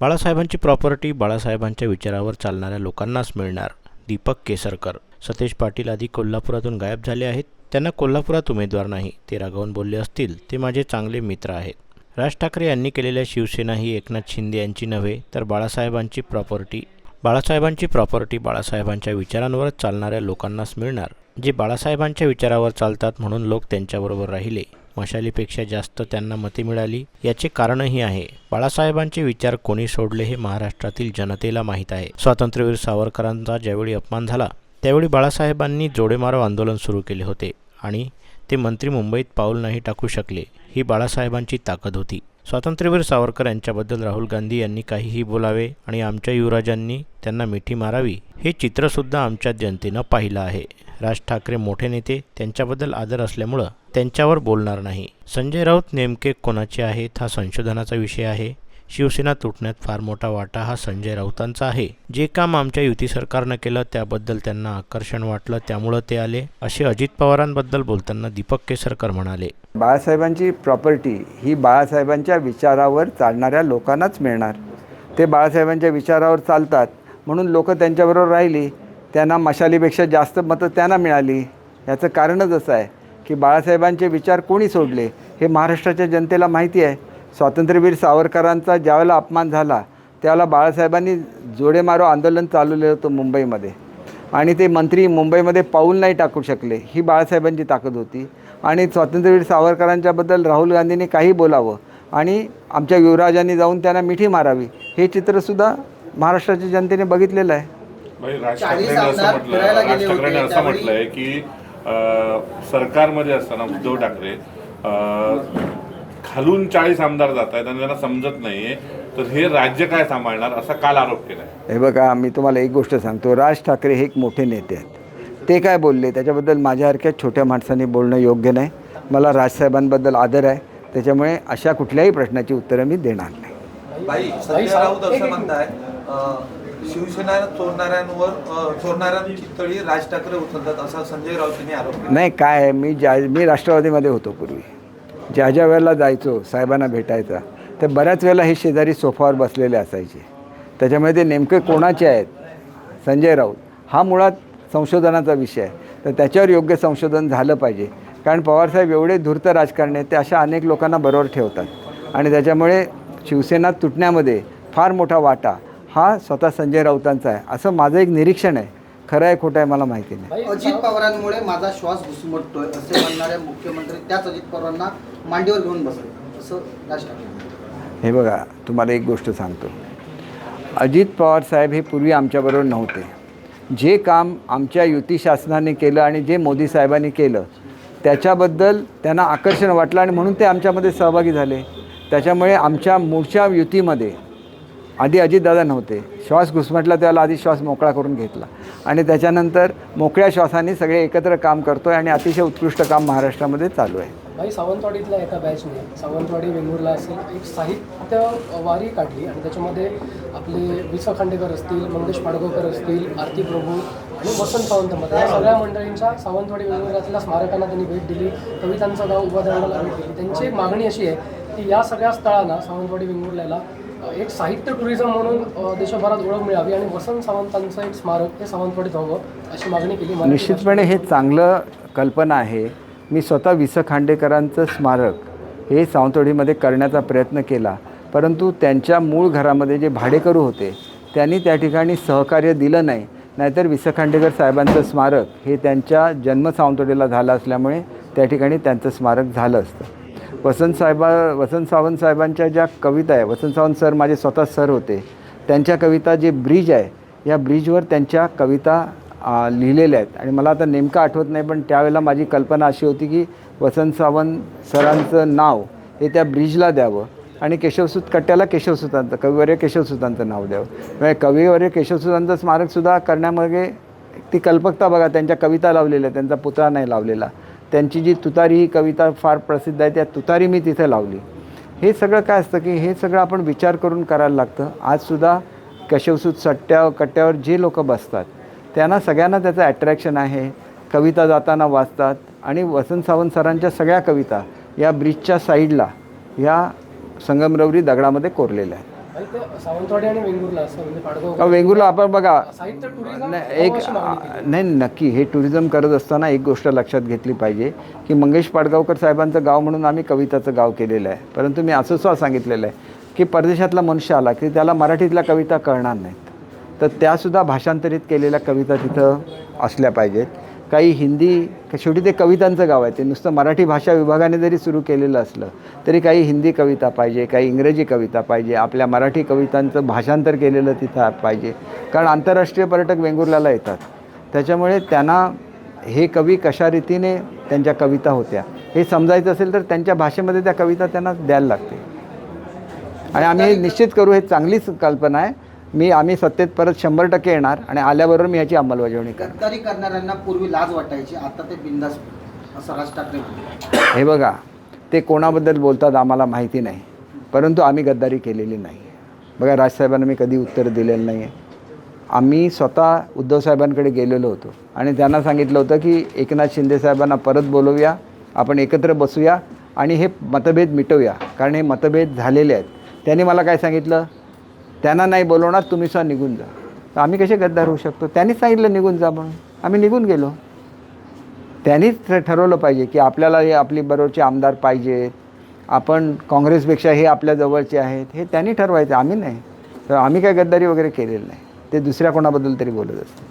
बाळासाहेबांची property बाळासाहेबांच्या विचारावर चालणाऱ्या लोकांनाच मिळणार. दीपक केसरकर. सतेज पाटील आधी कोल्हापुरातून गायब झाले आहेत. त्यांना कोल्हापुरात उमेदवार नाही. ते रागावून बोलले असतील. ते माझे चांगले मित्र आहेत. राज ठाकरे यांनी केलेल्या शिवसेना ही एकनाथ शिंदे यांची नव्हे तर बाळासाहेबांची प्रॉपर्टी बाळासाहेबांच्या विचारांवरच चालणाऱ्या लोकांनाच मिळणार. जे बाळासाहेबांच्या विचारावर चालतात म्हणून लोक त्यांच्याबरोबर राहिले. मशालीपेक्षा जास्त त्यांना मते मिळाली. याचे कारणही आहे. बाळासाहेबांचे विचार कोणी सोडले हे महाराष्ट्रातील जनतेला माहीत आहे. स्वातंत्र्यवीर सावरकरांचा ज्यावेळी अपमान झाला त्यावेळी बाळासाहेबांनी जोडेमारो आंदोलन सुरू केले होते आणि ते मंत्री मुंबईत पाऊल नाही टाकू शकले. ही बाळासाहेबांची ताकद होती. स्वातंत्र्यवीर सावरकर यांच्याबद्दल राहुल गांधी यांनी काहीही बोलावे आणि आमच्या युवराजांनी त्यांना मिठी मारावी हे चित्रसुद्धा आमच्या जनतेनं पाहिलं आहे. राज ठाकरे मोठे नेते, त्यांच्याबद्दल आदर असल्यामुळं त्यांच्यावर बोलणार नाही. संजय राऊत नेमके कोणाचे आहेत हा संशोधनाचा विषय आहे. शिवसेना तुटण्यात फार मोठा वाटा हा संजय राऊतांचा आहे. जे काम आमच्या युती सरकारनं केलं त्याबद्दल त्यांना आकर्षण वाटलं त्यामुळं ते आले, असे अजित पवारांबद्दल बोलताना दीपक केसरकर म्हणाले. बाळासाहेबांची प्रॉपर्टी ही बाळासाहेबांच्या विचारावर चालणाऱ्या लोकांनाच मिळणार. ते बाळासाहेबांच्या विचारावर चालतात म्हणून लोक त्यांच्याबरोबर राहिली. त्यांना मशालीपेक्षा जास्त मतं त्यांना मिळाली. याचं कारणच असं आहे की बाळासाहेबांचे विचार कोणी सोडले हे महाराष्ट्राच्या जनतेला माहिती आहे. स्वातंत्र्यवीर सावरकरांचा ज्यावेळेला अपमान झाला त्यावेळेला बाळासाहेबांनी जोडेमारो आंदोलन चालवलं होतं मुंबईमध्ये आणि ते मंत्री मुंबईमध्ये पाऊल नाही टाकू शकले. ही बाळासाहेबांची ताकद होती. आणि स्वातंत्र्यवीर सावरकरांच्याबद्दल राहुल गांधींनी काही बोलावं आणि आमच्या युवराजांनी जाऊन त्यांना मिठी मारावी हे चित्रसुद्धा महाराष्ट्राच्या जनतेने बघितलेलं आहे. राज ठाकरेंनी असं म्हटलंय की सरकारमध्ये असताना उद्धव ठाकरे खालून 40 आमदार जात आहेत आणि त्यांना समजत नाहीये तर हे राज्य काय सांभाळणार असा काल आरोप केलाय. हे बघा, मी तुम्हाला एक गोष्ट सांगतो. राज ठाकरे हे एक मोठे नेते आहेत. ते काय बोलले त्याच्याबद्दल माझ्यासारख्या छोट्या माणसांनी बोलणं योग्य नाही. मला राजसाहेबांबद्दल आदर आहे. त्याच्यामुळे अशा कुठल्याही प्रश्नाची उत्तरं मी देणार नाही. संजय राऊत असं म्हणताय शिवसेना चोरणाऱ्यांची तळी राज ठाकरे उचलतात असा संजय राऊतांनी आरोप केला. नाही, काय आहे, मी राष्ट्रवादीमध्ये होतो पूर्वी. ज्या वेळेला जायचो साहेबांना भेटायचा तर बऱ्याच वेळेला हे शेजारी सोफावर बसलेले असायचे. त्याच्यामुळे ते नेमके कोणाचे आहेत संजय राऊत हा मुळात संशोधनाचा विषय आहे. तर त्याच्यावर योग्य संशोधन झालं पाहिजे. कारण पवारसाहेब एवढे धूर्त राजकारणी आहेत, ते अशा अनेक लोकांना बरोबर ठेवतात आणि त्याच्यामुळे शिवसेना तुटण्यामध्ये फार मोठा वाटा हा स्वतः संजय राऊतांचा आहे असं माझं एक निरीक्षण आहे. खरं आहे खोटं आहे मला माहिती नाही. अजित पवारांमुळे माझा श्वास घुसमटतोय असे म्हणणारे मुख्यमंत्री त्याच अजित पवारांना मांडीवर घेऊन बसले असं राज ठाकरे. हे बघा, तुम्हाला एक गोष्ट सांगतो. अजित पवार साहेब हे पूर्वी आमच्याबरोबर नव्हते. जे काम आमच्या युती शासनाने केलं आणि जे मोदी साहेबांनी केलं त्याच्याबद्दल त्यांना आकर्षण वाटलं आणि म्हणून ते आमच्यामध्ये सहभागी झाले. त्याच्यामुळे आमच्या मूळच्या युतीमध्ये आधी अजितदादा नव्हते. श्वास घुसमटला त्याला आधी श्वास मोकळा करून घेतला आणि त्याच्यानंतर मोकळ्या श्वासाने सगळे एकत्र काम करतो आहे आणि अतिशय उत्कृष्ट काम महाराष्ट्रामध्ये चालू आहे. भाई, सावंतवाडीतल्या एका बॅचने सावंतवाडी वेंगुर्ला असेल एक साहित्य वारी काढली आणि त्याच्यामध्ये आपले वि. खांडेकर असतील, मंगेश पाडगावकर असतील, आरती प्रभू आणि वसंत सावंत मते या सगळ्या मंडळींच्या सावंतवाडी वेंगुर्ल्यातल्या स्मारकांना त्यांनी भेट दिली. कवितांचं गाव उभारण्याला भेट दिली. त्यांची मागणी अशी आहे की या सगळ्या स्थळांना सावंतवाडी वेंगुर्ल्याला एक साहित्य टुरिझम म्हणून देशभरात ओळख मिळावी आणि वसंत सावंतांचं एक स्मारक हे सावंतवाडीत व्हावं अशी मागणी केली. निश्चितपणे हे चांगलं कल्पना आहे. मी स्वतः वि. खांडेकरांचं स्मारक हे सावंतवाडीमध्ये करण्याचा प्रयत्न केला, परंतु त्यांच्या मूळ घरामध्ये जे भाडेकरू होते त्यांनी त्या ठिकाणी सहकार्य दिलं नाही. नाहीतर वि. खांडेकर साहेबांचं स्मारक हे त्यांच्या जन्म सावंतवाडीला झालं असल्यामुळे त्या ठिकाणी त्यांचं स्मारक झालं असतं. वसंत सावंत साहेबांच्या ज्या कविता आहे, वसंत सावंत सर माझे स्वतः सर होते. त्यांच्या कविता जे ब्रिज आहे या ब्रिजवर त्यांच्या कविता लिहिलेल्या आहेत आणि मला आता नेमकं आठवत नाही, पण त्यावेळेला माझी कल्पना अशी होती की वसंत सावंत सरांचं नाव हे त्या ब्रिजला द्यावं आणि केशवसूत कट्ट्याला केशवसूतांचं कविवर्य केशवसूतांचं नाव द्यावं. म्हणजे कविवर्य केशवसूतांचं स्मारकसुद्धा करण्यामागे ती कल्पकता बघा. त्यांच्या कविता लावलेल्या, त्यांचा पुतळा नाही लावलेला. त्यांची जी तुतारी ही कविता फार प्रसिद्ध आहे, त्या तुतारी मी तिथे लावली. हे सगळं काय असतं की हे सगळं आपण विचार करून करायला लागतं. आजसुद्धा केशवसूत कट्ट्यावर जे लोक बसतात त्यांना सगळ्यांना त्याचं ॲट्रॅक्शन आहे. कविता जाताना वाचतात आणि वसंत सावंत सरांच्या सगळ्या कविता या ब्रिजच्या साईडला या संगमरवरी दगडामध्ये कोरलेल्या आहेत. आणि ते सावंतवाडी आणि वेंगुर्ला असं म्हणजे पाडगाव का वेंगुर्ला आपण बघा साहित्य टुरिझम नाही, एक नाही नक्की हे टुरिझम करत असताना एक गोष्ट लक्षात घेतली पाहिजे की मंगेश पाडगावकर साहेबांचं गाव म्हणून आम्ही कविताचं गाव केलेलं आहे. परंतु मी असं सुद्धा सांगितलेलं आहे की परदेशातला मनुष्य आला की त्याला मराठीतल्या कविता कळणार नाहीत, तर त्यासुद्धा भाषांतरित केलेल्या कविता तिथं असल्या पाहिजेत. काही हिंदी, शेवटी ते कवितांचं गाव आहे, ते नुसतं मराठी भाषा विभागाने जरी सुरू केलेलं असलं तरी काही हिंदी कविता पाहिजे, काही इंग्रजी कविता पाहिजे, आपल्या मराठी कवितांचं भाषांतर केलेलं तिथं पाहिजे. कारण आंतरराष्ट्रीय पर्यटक वेंगुर्ल्याला येतात, त्याच्यामुळे त्यांना हे कवी कशा रीतीने त्यांच्या कविता होत्या हे समजायचं असेल तर त्यांच्या भाषेमध्ये त्या कविता त्यांना द्यायला लागते. आणि आम्ही हे निश्चित करू, हे चांगलीच कल्पना आहे. आम्ही सत्तेत परत 100% येणार आणि आल्याबरोबर मी ह्याची अंमलबजावणी करणार. गद्दारी करणाऱ्यांना पूर्वी लाज वाटायची, आता ते बिंदास असं राज ठाकरे म्हणतात. हे बघा, ते कोणाबद्दल बोलतात आम्हाला माहिती नाही, परंतु आम्ही गद्दारी केलेली नाही. बघा, राजसाहेबांना मी कधी उत्तर दिलेलं नाही आहे. आम्ही स्वतः उद्धवसाहेबांकडे गेलेलो होतो आणि त्यांना सांगितलं होतं की एकनाथ शिंदेसाहेबांना परत बोलवूया, आपण एकत्र बसूया आणि हे मतभेद मिटवूया, कारण हे मतभेद झालेले आहेत. त्यांनी मला काय सांगितलं, त्यांना नाही बोलवणार, तुम्ही सुद्धा निघून जा. तर आम्ही कसे गद्दार होऊ शकतो? त्यांनीच सांगितलं निघून जा म्हणून, आम्ही निघून गेलो. त्यांनीच ठरवलं पाहिजे की आपल्याला हे आपली बरोबरचे आमदार पाहिजेत, आपण काँग्रेसपेक्षा हे आपल्या जवळचे आहेत, हे त्यांनी ठरवायचं, आम्ही नाही. तर आम्ही काय गद्दारी वगैरे केलेलं नाही. ते दुसऱ्या कोणाबद्दल तरी बोलत असतात.